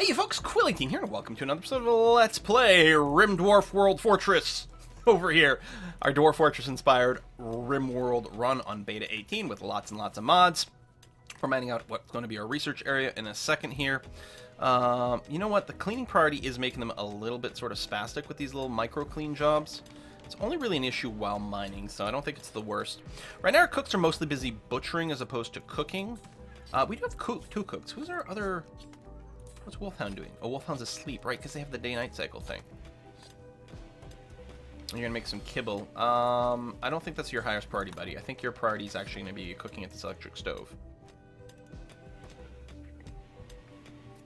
Hey you folks, Quill18 here, and welcome to another episode of Let's Play RimDwarfWorldFortress over here. Our Dwarf Fortress-inspired Rimworld run on Beta 18 with lots and lots of mods. We're mining out what's going to be our research area in a second here. You know what? The cleaning priority is making them a little bit sort of spastic with these little micro-clean jobs. It's only really an issue while mining, so I don't think it's the worst. Right now our cooks are mostly busy butchering as opposed to cooking. We do have two cooks. Who's our other... What's Wolfhound doing? Oh, Wolfhound's asleep, right? Because they have the day-night cycle thing. You're going to make some kibble. I don't think that's your highest priority, buddy. I think your priority is actually going to be cooking at this electric stove.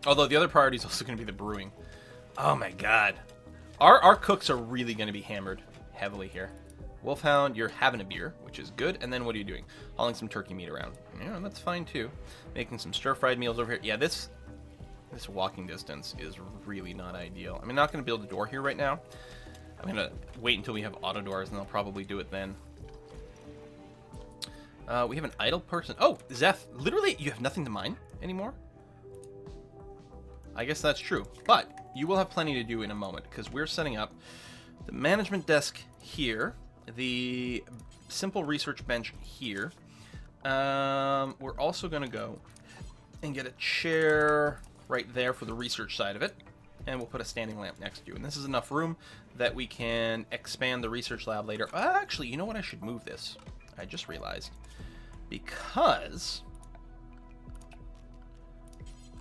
Although the other priority is also going to be the brewing. Oh my god. Our cooks are really going to be hammered heavily here. Wolfhound, you're having a beer, which is good. And then what are you doing? Hauling some turkey meat around. Yeah, that's fine too. Making some stir-fried meals over here. Yeah, this walking distance is really not ideal. I'm not going to build a door here right now. I'm going to wait until we have auto doors, and I'll probably do it then. We have an idle person. Oh, Zeth, literally, you have nothing to mine anymore? I guess that's true. But you will have plenty to do in a moment, because we're setting up the management desk here, the simple research bench here. We're also going to go and get a chair right there for the research side of it, and we'll put a standing lamp next to you. And this is enough room that we can expand the research lab later. Actually, you know what? I should move this. I just realized. Because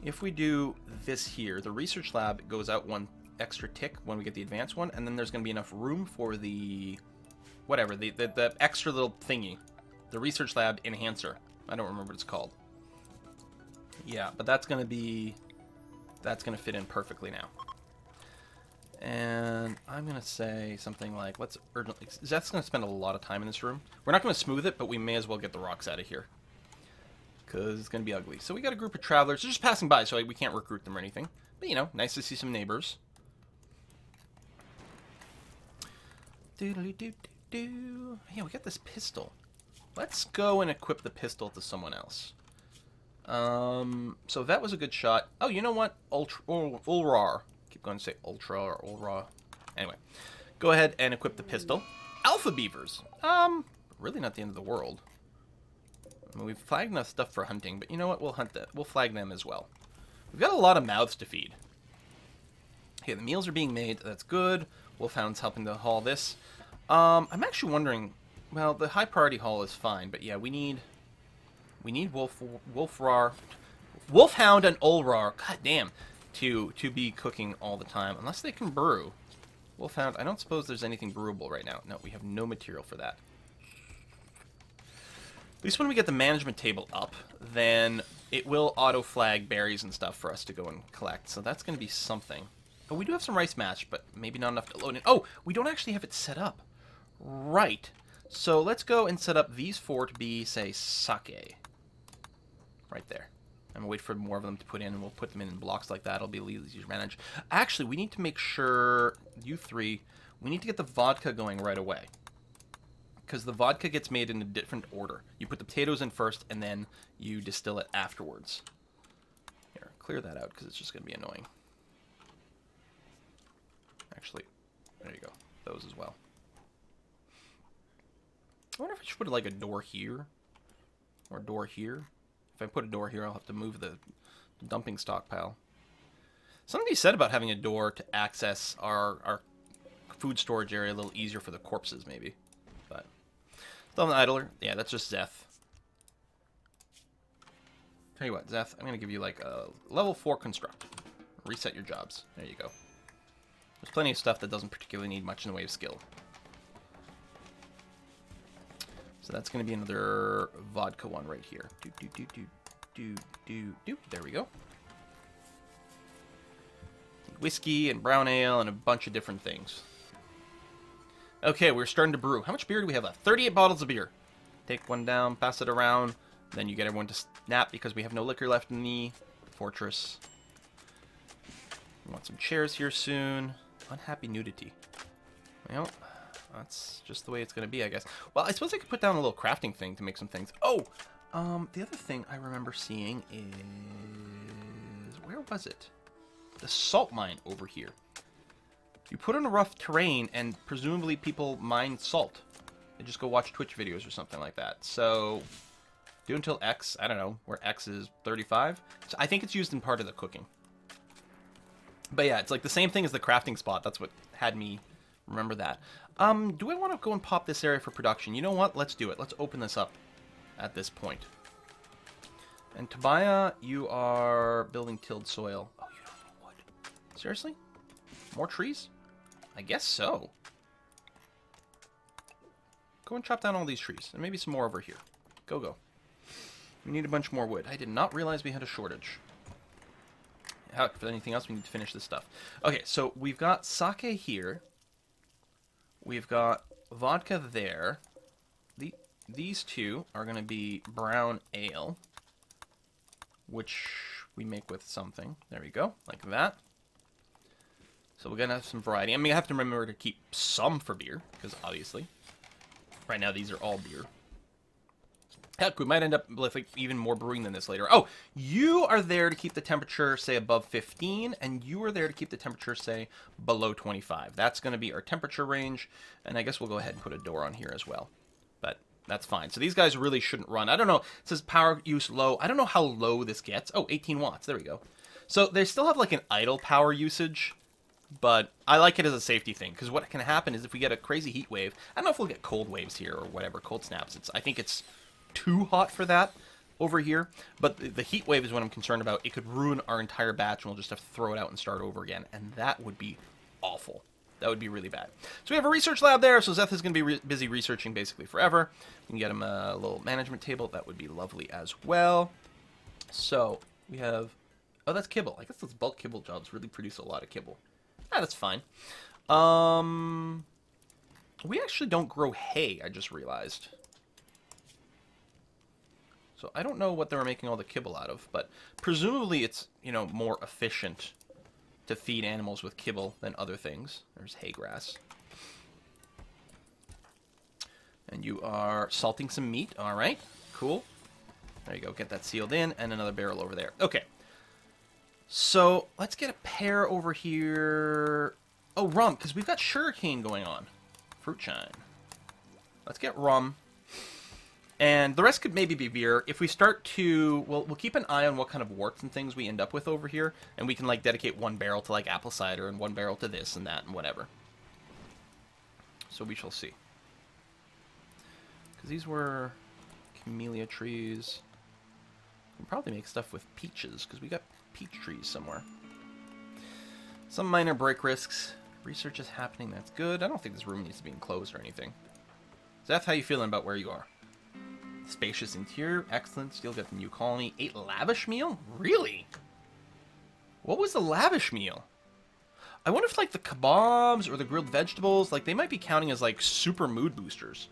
if we do this here, the research lab goes out one extra tick when we get the advanced one, and then there's going to be enough room for the whatever, the extra little thingy. The research lab enhancer. I don't remember what it's called. Yeah, but that's going to fit in perfectly now. And I'm going to say something like, let's urgently... Zeth's going to spend a lot of time in this room. We're not going to smooth it, but we may as well get the rocks out of here, because it's going to be ugly. So we got a group of travelers. They're just passing by, so we can't recruit them or anything. But, you know, nice to see some neighbors. Doodly-doo-doo-doo. Yeah, we got this pistol. Let's go and equip the pistol to someone else. So that was a good shot. Oh, you know what? Ulrar. Keep going to say Ultra or Ulra. Anyway, go ahead and equip the pistol. Alpha beavers. Really not the end of the world. I mean, we've flagged enough stuff for hunting, but you know what? We'll hunt that. We'll flag them as well. We've got a lot of mouths to feed. Okay, the meals are being made. That's good. Wolfhound's helping to haul this. I'm actually wondering. Well, the high priority haul is fine, but yeah, we need Wolfhound and Ulrar, god damn, to be cooking all the time, unless they can brew. Wolfhound, I don't suppose there's anything brewable right now. No, we have no material for that. At least when we get the management table up, then it will auto-flag berries and stuff for us to go and collect, so that's going to be something. Oh, we do have some rice mash, but maybe not enough to load in. Oh, we don't actually have it set up. Right. So let's go and set up these four to be, say, sake. Right there. I'm going to wait for more of them to put in, and we'll put them in blocks like that. It'll be a little easier to manage. Actually, we need to make sure, you three, we need to get the vodka going right away. Because the vodka gets made in a different order. You put the potatoes in first, and then you distill it afterwards. Here, clear that out, because it's just going to be annoying. Actually, there you go. Those as well. I wonder if I should put like a door here. Or a door here. If I put a door here, I'll have to move the dumping stockpile. Something to be said about having a door to access our food storage area a little easier for the corpses, maybe. But still an idler. Yeah, that's just Zeth. Tell you what, Zeth, I'm going to give you like a level 4 construct. Reset your jobs. There you go. There's plenty of stuff that doesn't particularly need much in the way of skill. So that's going to be another vodka one right here. There we go. Whiskey and brown ale and a bunch of different things. Okay, we're starting to brew. How much beer do we have left? 38 bottles of beer. Take one down, pass it around. Then you get everyone to snap because we have no liquor left in the fortress. We want some chairs here soon. Unhappy nudity. Well, that's just the way it's going to be, I guess. Well, I suppose I could put down a little crafting thing to make some things. Oh! The other thing I remember seeing is... Where was it? the salt mine over here. You put on a rough terrain, and presumably people mine salt. They just go watch Twitch videos or something like that. So, do until X, I don't know, where X is 35. So I think it's used in part of the cooking. But yeah, it's like the same thing as the crafting spot. That's what had me remember that. Do I want to go and pop this area for production? You know what? Let's do it. Let's open this up at this point. And Tobiah, you are building tilled soil. Oh, you don't know wood. Seriously? More trees? I guess so. Go and chop down all these trees. And maybe some more over here. Go, go. We need a bunch more wood. I did not realize we had a shortage. How, for anything else, we need to finish this stuff. Okay, so we've got sake here. We've got vodka there. These two are going to be brown ale, which we make with something. There we go, like that. So we're going to have some variety. I mean, I have to remember to keep some for beer, because obviously, right now these are all beer. Heck, we might end up with like even more brewing than this later. Oh, you are there to keep the temperature, say, above 15, and you are there to keep the temperature, say, below 25. That's going to be our temperature range, and I guess we'll go ahead and put a door on here as well. But that's fine. So these guys really shouldn't run. I don't know. It says power use low. I don't know how low this gets. Oh, 18 watts. There we go. So they still have like an idle power usage, but I like it as a safety thing, because what can happen is if we get a crazy heat wave, I don't know if we'll get cold waves here or whatever, cold snaps. I think it's too hot for that over here, but the heat wave is what I'm concerned about. It could ruin our entire batch, and we'll just have to throw it out and start over again, and that would be awful. That would be really bad. So we have a research lab there, so Zeth is going to be busy researching basically forever. We can get him a little management table. That would be lovely as well. So we have... Oh, that's kibble. I guess those bulk kibble jobs really produce a lot of kibble. Ah, that's fine. We actually don't grow hay, I just realized. So I don't know what they were making all the kibble out of, but presumably it's, you know, more efficient to feed animals with kibble than other things. There's hay grass. And you are salting some meat. All right, cool. There you go. Get that sealed in, and another barrel over there. Okay. So let's get a pear over here. Oh, rum, because we've got sugarcane going on. Fruit shine. Let's get rum. And the rest could maybe be beer. If we start to... We'll keep an eye on what kind of worts and things we end up with over here. And we can, like, dedicate one barrel to, like, apple cider and one barrel to this and that and whatever. So we shall see. Because these were camellia trees. We can probably make stuff with peaches, because we got peach trees somewhere. Some minor break risks. Research is happening. That's good. I don't think this room needs to be enclosed or anything. Zeth, how you feeling about where you are? Spacious interior. Excellent. Still got the new colony. 8 lavish meal? Really? What was the lavish meal? I wonder if, like, the kebabs or the grilled vegetables, like, they might be counting as, like, super mood boosters.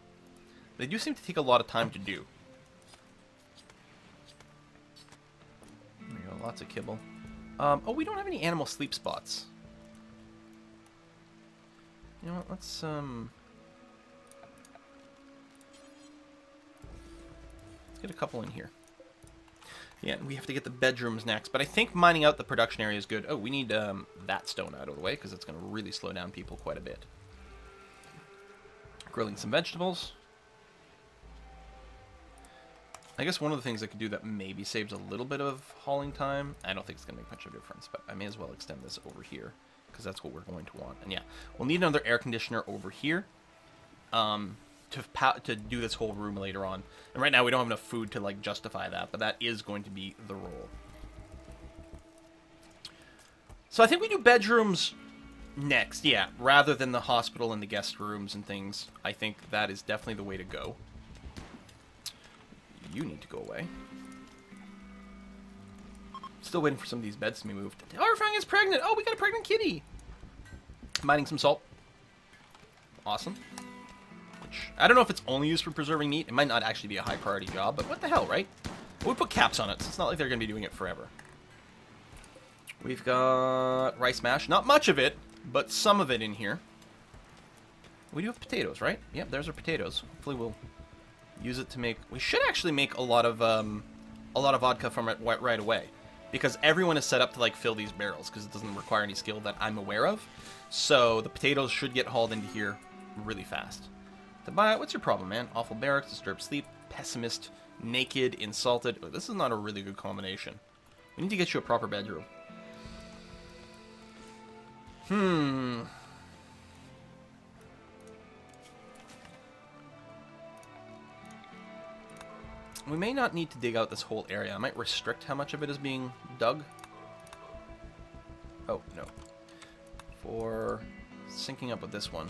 They do seem to take a lot of time to do. There you go. Lots of kibble. Oh, we don't have any animal sleep spots. You know what? Let's get a couple in here. Yeah, we have to get the bedrooms next, but I think mining out the production area is good. Oh, we need that stone out of the way, because it's going to really slow down people quite a bit. Grilling some vegetables. I guess one of the things I could do that maybe saves a little bit of hauling time, I don't think it's going to make much of a difference, but I may as well extend this over here, because that's what we're going to want. And yeah, we'll need another air conditioner over here to do this whole room later on. And right now we don't have enough food to, like, justify that, but that is going to be the role. So I think we do bedrooms next, yeah, rather than the hospital and the guest rooms and things. I think that is definitely the way to go. You need to go away. Still waiting for some of these beds to be moved. Horrifying is pregnant! Oh, we got a pregnant kitty! Mining some salt. Awesome. Which, I don't know if it's only used for preserving meat. It might not actually be a high priority job, but what the hell, right? We put caps on it, so it's not like they're going to be doing it forever. We've got rice mash. Not much of it, but some of it in here. We do have potatoes, right? Yep, there's our potatoes. Hopefully we'll use it to make... We should actually make a lot of vodka from it right away. because everyone is set up to like fill these barrels because it doesn't require any skill that I'm aware of. So the potatoes should get hauled into here really fast. Tobiah, what's your problem, man? Awful barracks, disturbed sleep, pessimist, naked, insulted. Oh, this is not a really good combination. We need to get you a proper bedroom. We may not need to dig out this whole area. I might restrict how much of it is being dug. Oh, no. For syncing up with this one,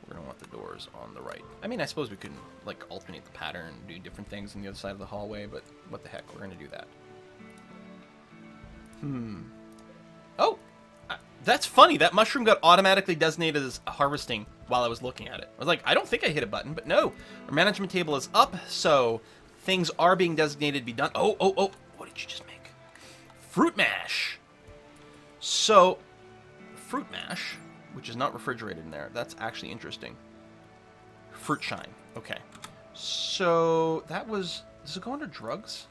we're going to want the doors on the right. I mean, I suppose we could, like, alternate the pattern and do different things on the other side of the hallway, but what the heck, we're going to do that. Oh! That's funny. That mushroom got automatically designated as harvesting while I was looking at it. I was like, I don't think I hit a button, but no. Our management table is up, so things are being designated to be done. Oh, oh, oh. What did you just make? Fruit mash. So, fruit mash, which is not refrigerated in there. That's actually interesting. Fruit shine. Okay. So, that was... Does it go under drugs?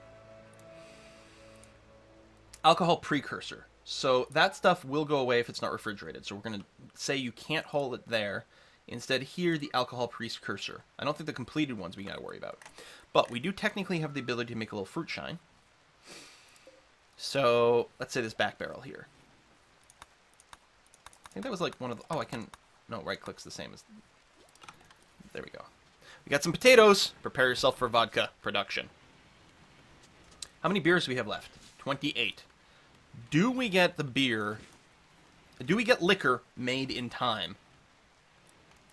Alcohol precursor. So that stuff will go away if it's not refrigerated. So we're going to say you can't hold it there. Instead, here, the alcohol precursor. I don't think the completed ones we got to worry about. But we do technically have the ability to make a little fruit shine. So let's say this back barrel here. I think that was like one of the... Oh, I can... No, right-click's the same as... There we go. We got some potatoes. Prepare yourself for vodka production. How many beers do we have left? 28. Do we get the beer... Do we get liquor made in time?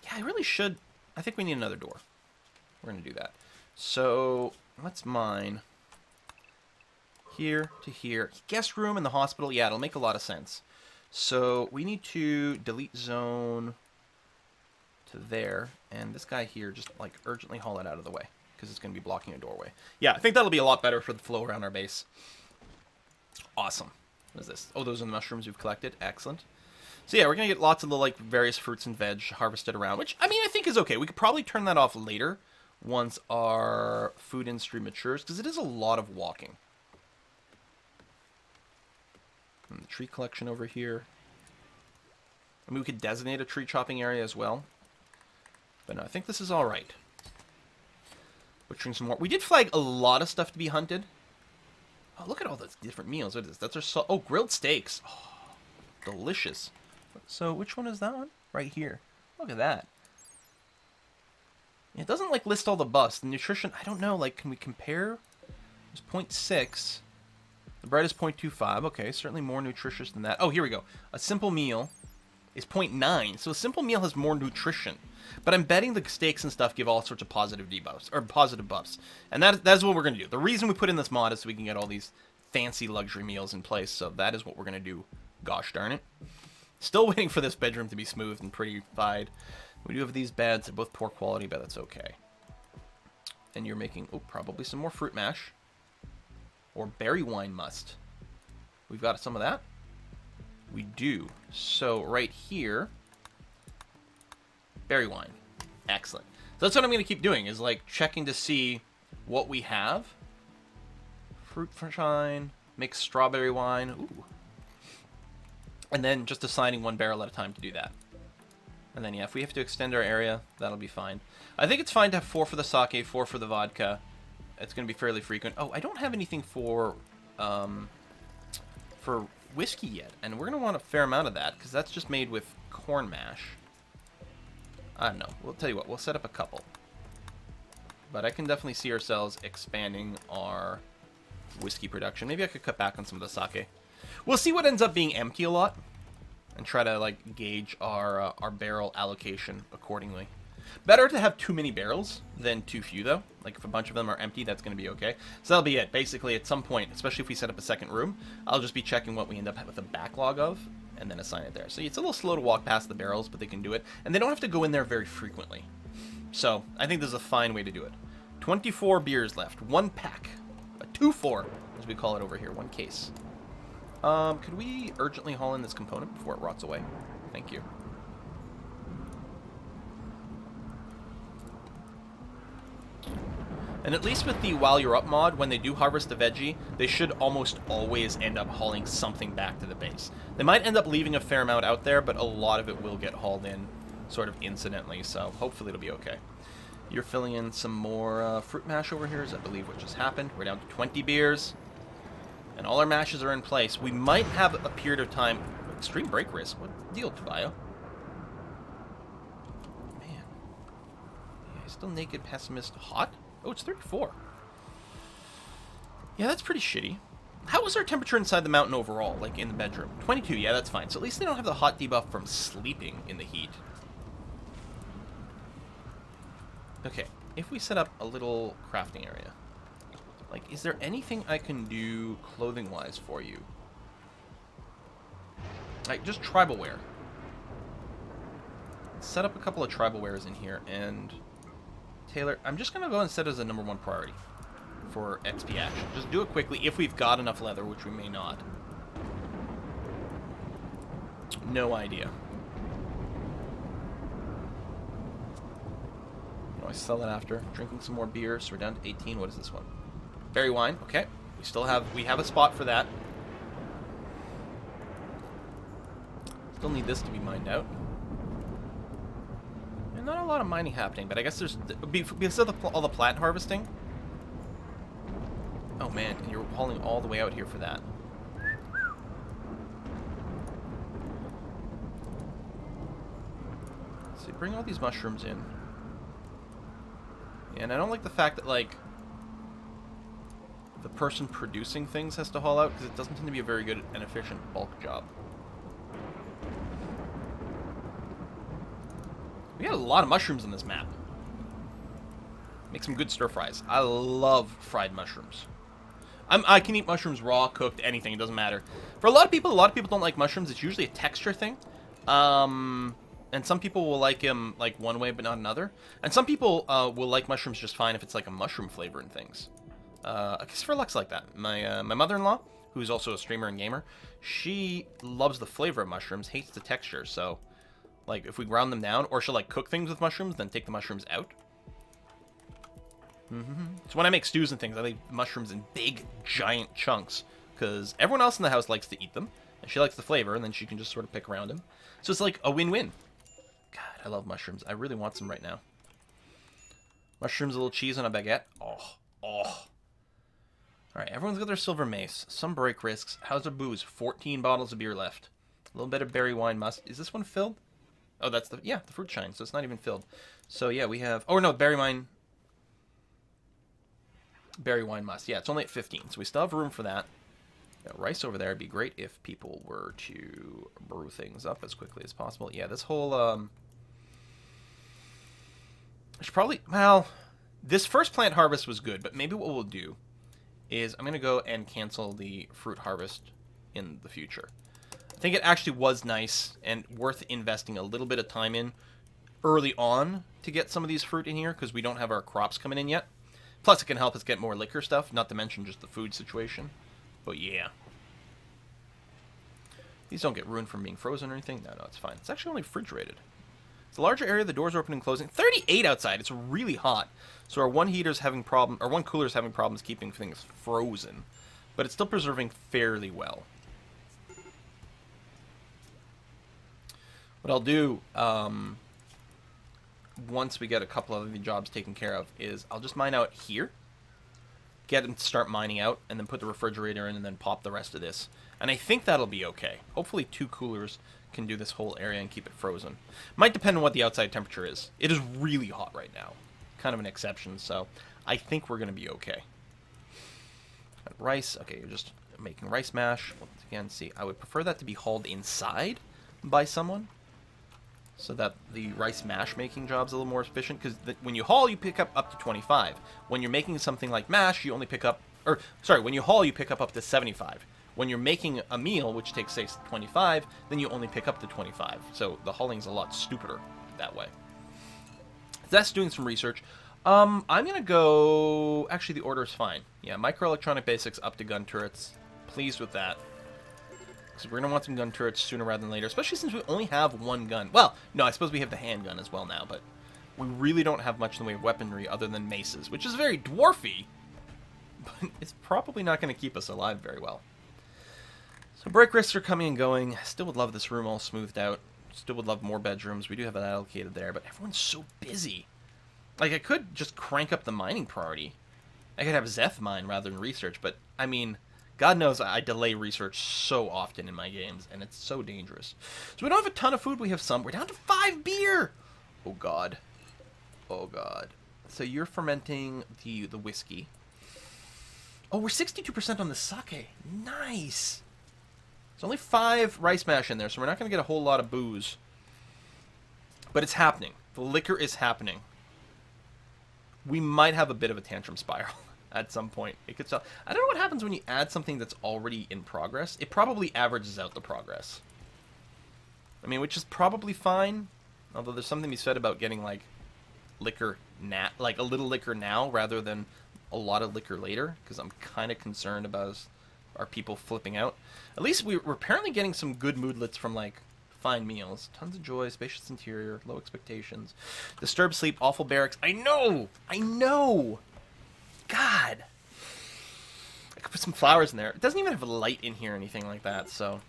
Yeah, I really should... I think we need another door. We're going to do that. So, let's mine. Here to here. Guest room in the hospital. Yeah, it'll make a lot of sense. So, we need to delete zone to there. And this guy here, just, like, urgently haul it out of the way. Because it's going to be blocking a doorway. Yeah, I think that'll be a lot better for the flow around our base. Awesome. What is this? Oh, those are the mushrooms we've collected. Excellent. So yeah, we're going to get lots of the, like, various fruits and veg harvested around, which, I mean, I think is okay. We could probably turn that off later once our food industry matures, because it is a lot of walking. And the tree collection over here. I mean, we could designate a tree chopping area as well. But no, I think this is all right. Butchering some more. We did flag a lot of stuff to be hunted. Oh, look at all those different meals. What is this? That's our... Oh, grilled steaks. Oh, delicious. So, which one is that one? Right here. Look at that. It doesn't, like, list all the buffs. The nutrition, I don't know. Like, can we compare? It's 0.6. The bread is 0.25. Okay, certainly more nutritious than that. Oh, here we go. A simple meal is 0.9. So, a simple meal has more nutrition. But I'm betting the steaks and stuff give all sorts of positive debuffs, or positive buffs. And that's what we're going to do. The reason we put in this mod is so we can get all these fancy luxury meals in place. So that is what we're going to do. Gosh darn it. Still waiting for this bedroom to be smooth and prettified. We do have these beds. They're both poor quality, but that's okay. And you're making, oh, probably some more fruit mash. Or berry wine must. We've got some of that. We do. So right here... Berry wine. Excellent. So that's what I'm going to keep doing, is like checking to see what we have. Fruit shine, mixed strawberry wine. Ooh. And then just assigning one barrel at a time to do that. And then, yeah, if we have to extend our area, that'll be fine. I think it's fine to have 4 for the sake, 4 for the vodka. It's going to be fairly frequent. Oh, I don't have anything for whiskey yet. And we're going to want a fair amount of that, because that's just made with corn mash. I don't know. We'll tell you what. We'll set up a couple. But I can definitely see ourselves expanding our whiskey production. Maybe I could cut back on some of the sake. We'll see what ends up being empty a lot. And try to, like, gauge our barrel allocation accordingly. Better to have too many barrels than too few, though. Like, if a bunch of them are empty, that's going to be okay. So that'll be it. Basically, at some point, especially if we set up a second room, I'll just be checking what we end up with a backlog of. And then assign it there. So it's a little slow to walk past the barrels, but they can do it. And they don't have to go in there very frequently. So I think this is a fine way to do it. 24 beers left. 1 pack. A 2-4, as we call it over here. 1 case. Could we urgently haul in this component before it rots away? Thank you. And at least with the While You're Up mod, when they do harvest the veggie, they should almost always end up hauling something back to the base. They might end up leaving a fair amount out there, but a lot of it will get hauled in sort of incidentally, so hopefully it'll be okay. You're filling in some more fruit mash over here, is I believe what just happened. We're down to 20 beers, and all our mashes are in place. We might have a period of time... Extreme break risk. What deal, Tobiah? Man. Yeah, still naked, pessimist, hot? Oh, it's 34. Yeah, that's pretty shitty. How was our temperature inside the mountain overall, like in the bedroom? 22, yeah, that's fine. So at least they don't have the hot debuff from sleeping in the heat. Okay, if we set up a little crafting area, like, is there anything I can do clothing-wise for you? Like, just tribal wear. Set up a couple of tribal wares in here, and... Taylor, I'm just going to go and set it as a #1 priority for XP action. Just do it quickly if we've got enough leather, which we may not. No idea. I sell that after. Drinking some more beer, so we're down to 18. What is this one? Berry wine. Okay. We have a spot for that. Still need this to be mined out. And not a lot of mining happening, but I guess there's... Because of all the plant harvesting... Oh man, and you're hauling all the way out here for that. So bring all these mushrooms in. Yeah, and I don't like the fact that, like, the person producing things has to haul out, because it doesn't tend to be a very good and efficient bulk job. We got a lot of mushrooms in this map. Make some good stir fries. I love fried mushrooms. I can eat mushrooms raw, cooked, anything. It doesn't matter. For a lot of people don't like mushrooms. It's usually a texture thing. And some people will like them like one way but not another. And some people will like mushrooms just fine if it's like a mushroom flavor and things. I guess for luck's like that. My mother-in-law, who's also a streamer and gamer, she loves the flavor of mushrooms, hates the texture. So, like, if we ground them down, or she'll like cook things with mushrooms, then take the mushrooms out. So when I make stews and things, I leave mushrooms in big, giant chunks, because everyone else in the house likes to eat them, and she likes the flavor, and then she can just sort of pick around them. So it's like a win-win. God, I love mushrooms. I really want some right now. Mushrooms, a little cheese on a baguette. Oh, oh. Alright, everyone's got their silver mace. Some break risks. How's their booze? 14 bottles of beer left. A little bit of berry wine must. Is this one filled? Oh, that's the... Yeah, the fruit shine, so it's not even filled. So, yeah, we have... Oh, no, berry wine... Berry wine must. Yeah, it's only at 15, so we still have room for that. Got rice over there. It'd be great if people were to brew things up as quickly as possible. Yeah, this whole... I should probably... Well, this first plant harvest was good, but maybe what we'll do is I'm going to go and cancel the fruit harvest in the future. I think it actually was nice and worth investing a little bit of time in early on to get some of these fruit in here, because we don't have our crops coming in yet. Plus, it can help us get more liquor stuff, not to mention just the food situation. But yeah. These don't get ruined from being frozen or anything. No, it's fine. It's actually only refrigerated. It's a larger area, the doors open and closing. 38 outside. It's really hot. So our one heater's having one cooler's having problems keeping things frozen. But it's still preserving fairly well. What I'll do, once we get a couple of the jobs taken care of, is I'll just mine out here, get them to start mining out, and then put the refrigerator in, and then pop the rest of this. And I think that'll be okay. Hopefully 2 coolers can do this whole area and keep it frozen. Might depend on what the outside temperature is. It is really hot right now. Kind of an exception, so I think we're going to be okay. Rice. Okay, you're just making rice mash. Once again, see, I would prefer that to be hauled inside by someone, so that the rice mash making job's a little more efficient, because when you haul, you pick up to 25. When you're making something like mash, you only pick up, or, sorry, when you haul, you pick up to 75. When you're making a meal, which takes, say, 25, then you only pick up to 25. So the hauling's a lot stupider that way. That's doing some research. I'm going to go... Actually, the order is fine. Yeah, microelectronic basics up to gun turrets. Pleased with that. Because we're going to want some gun turrets sooner rather than later, especially since we only have one gun. Well, no, I suppose we have the handgun as well now, but We really don't have much in the way of weaponry other than maces, which is very dwarfy, but it's probably not going to keep us alive very well. So break risks are coming and going. Still would love this room all smoothed out. Still would love more bedrooms. We do have that allocated there, but everyone's so busy. Like, I could just crank up the mining priority. I could have Zeth mine rather than research, but, I mean, God knows I delay research so often in my games, and it's so dangerous. So we don't have a ton of food. We have some. We're down to 5 beer! Oh, God. Oh, God. So you're fermenting the whiskey. Oh, we're 62% on the sake. Nice! There's only 5 rice mash in there, so we're not going to get a whole lot of booze. But it's happening. The liquor is happening. We might have a bit of a tantrum spiral at some point. It could sell. I don't know what happens when you add something that's already in progress. It probably averages out the progress. I mean, which is probably fine. Although there's something to be said about getting, like, liquor now, like a little liquor now rather than a lot of liquor later, because I'm kind of concerned about our people flipping out. At least we're apparently getting some good moodlets from, like, fine meals. Tons of joy, spacious interior, low expectations. Disturbed sleep, awful barracks. I know! I know! God! I could put some flowers in there. It doesn't even have a light in here or anything like that, so...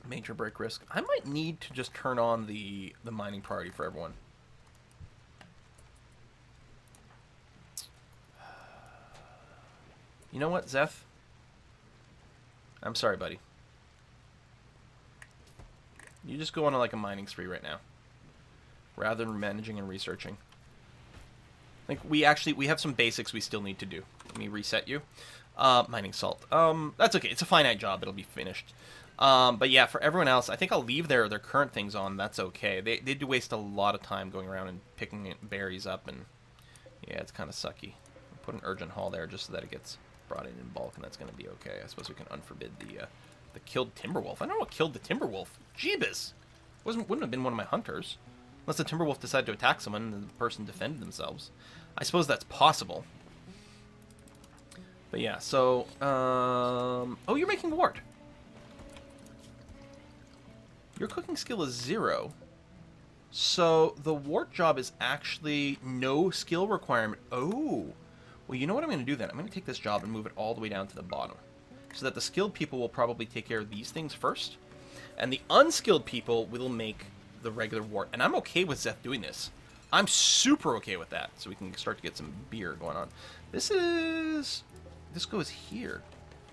Major break risk. I might need to just turn on the mining priority for everyone. You know what, Zeth? I'm sorry, buddy. You just go on like a mining spree right now, rather than managing and researching. Like we have some basics we still need to do. Let me reset you. Mining salt. That's okay. It's a finite job. It'll be finished. But yeah, for everyone else, I think I'll leave their current things on. That's okay. They do waste a lot of time going around and picking berries up, and yeah, it's kind of sucky. I'll put an urgent haul there just so that it gets brought in bulk, and that's going to be okay. I suppose we can unforbid the killed Timberwolf. I don't know what killed the Timberwolf. Jeebus! Wouldn't have been one of my hunters. Unless the Timberwolf decided to attack someone and the person defended themselves. I suppose that's possible. But yeah, so... oh, you're making wort. Your cooking skill is 0. So the wart job is actually no skill requirement. Oh! Well, you know what I'm going to do then? I'm going to take this job and move it all the way down to the bottom. So that the skilled people will probably take care of these things first. And the unskilled people will make the regular wart. And I'm okay with Zeth doing this. I'm super okay with that. So we can start to get some beer going on. This goes here.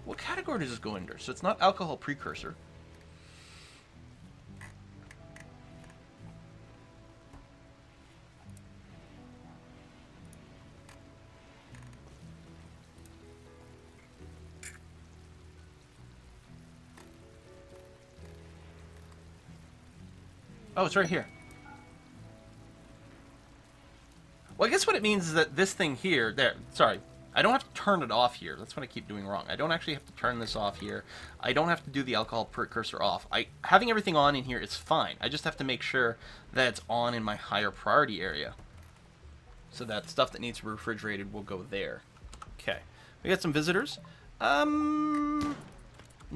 What category does this go under? So it's not alcohol precursor. Oh, it's right here. Well, I guess what it means is that this thing here, sorry, I don't have to turn it off here. That's what I keep doing wrong. I don't actually have to turn this off here. I don't have to do the alcohol precursor off. Having everything on in here is fine. I just have to make sure that it's on in my higher priority area. So that stuff that needs to be refrigerated will go there. Okay. We got some visitors. You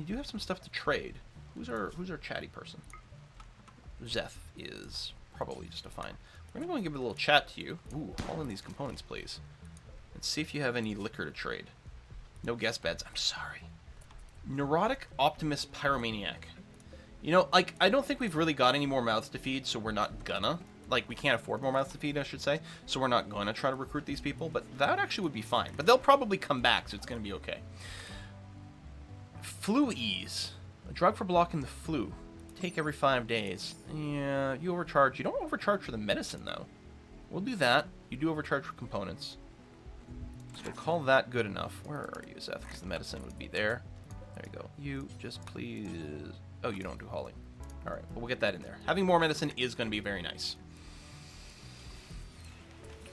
do have some stuff to trade. Who's our chatty person? Zeth is probably just a fine. We're going to go and give a little chat to you. Ooh, haul in these components, please. Let's see if you have any liquor to trade. No guest beds. I'm sorry. Neurotic Optimist Pyromaniac. You know, like, I don't think we've really got any more mouths to feed, so we're not gonna. Like, we can't afford more mouths to feed, I should say. So we're not going to try to recruit these people, but that actually would be fine. But they'll probably come back, so it's going to be okay. Flu Ease. A drug for blocking the flu. Take every 5 days. Yeah, you overcharge. You don't overcharge for the medicine, though. We'll do that. You do overcharge for components. So we'll call that good enough. Where are you, Seth? Because the medicine would be there. There you go. You just please... Oh, you don't do hauling. Alright, well, we'll get that in there. Having more medicine is going to be very nice.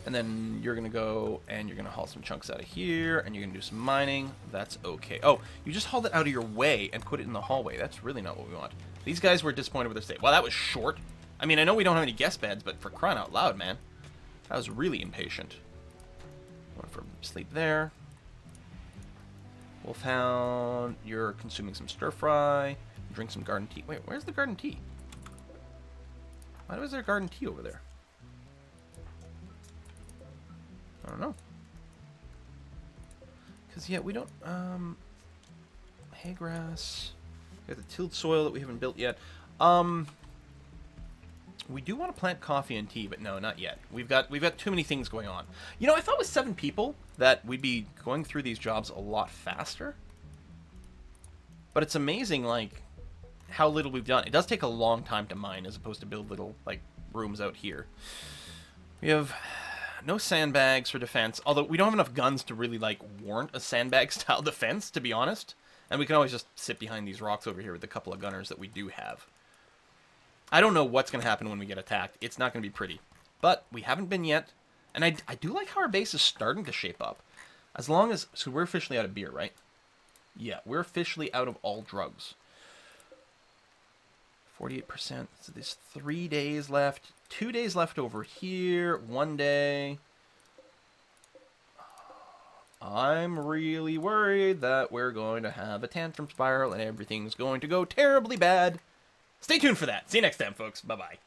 And then you're going to go and you're going to haul some chunks out of here, and you're going to do some mining. That's okay. Oh, you just hauled it out of your way and put it in the hallway. That's really not what we want. These guys were disappointed with their state. Well, that was short. I mean, I know we don't have any guest beds, but for crying out loud, man. That was really impatient. One for sleep there. Wolfhound, you're consuming some stir fry. Drink some garden tea. Wait, where's the garden tea? Why is there garden tea over there? I don't know. Because, yeah, we don't... hay grass. We got the tilled soil that we haven't built yet. We do want to plant coffee and tea, but no, not yet. We've got too many things going on. You know, I thought with 7 people that we'd be going through these jobs a lot faster. But it's amazing, like, how little we've done. It does take a long time to mine as opposed to build little, like, rooms out here. We have no sandbags for defense, although we don't have enough guns to really, like, warrant a sandbag-style defense, to be honest. And we can always just sit behind these rocks over here with a couple of gunners that we do have. I don't know what's going to happen when we get attacked. It's not going to be pretty. But we haven't been yet. And I do like how our base is starting to shape up. As long as... So we're officially out of beer, right? Yeah, we're officially out of all drugs. 48%. So there's 3 days left. 2 days left over here. 1 day. I'm really worried that we're going to have a tantrum spiral and everything's going to go terribly bad. Stay tuned for that. See you next time, folks. Bye-bye.